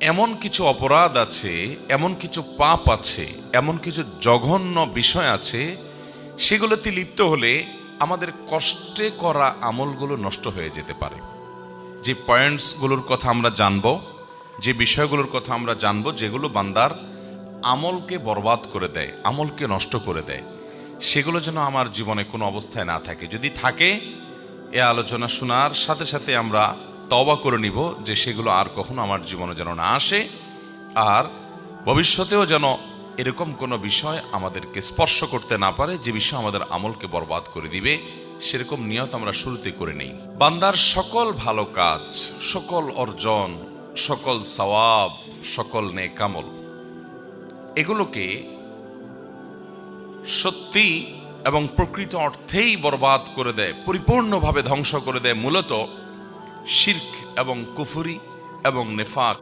এমন কিছু অপরাধ আছে, এমন কিছু পাপ আছে, এমন কিছু জঘন্য বিষয় আছে, সেগুলোতে লিপ্ত হলে আমাদের কষ্টে করা আমলগুলো নষ্ট হয়ে যেতে পারে। যে পয়েন্টসগুলোর কথা আমরা জানব, যে বিষয়গুলোর কথা আমরা জানব, যেগুলো বান্দার আমলকে বরবাদ করে দেয়, আমলকে নষ্ট করে দেয়, সেগুলো যেন আমার জীবনে কোনো অবস্থায় না থাকে। যদি থাকে, এ আলোচনা শোনার সাথে সাথে আমরা তওবা করে নিব যে সেগুলো আর কখনো আমার জীবনে যেন না আসে, আর ভবিষ্যতেও যেন এরকম কোনো বিষয় আমাদেরকে স্পর্শ করতে না পারে যে বিষয় আমাদের আমলকে বরবাদ করে দিবে। সেরকম নিয়ত আমরা শুরুতে করে নেই। বান্দার সকল ভালো কাজ, সকল অর্জন, সকল সওয়াব, সকল নেক আমল, এগুলোকে সত্যি এবং প্রকৃত অর্থেই বরবাদ করে দেয়, পরিপূর্ণভাবে ধ্বংস করে দেয় মূলত শিরক এবং কুফরি এবং নেফাক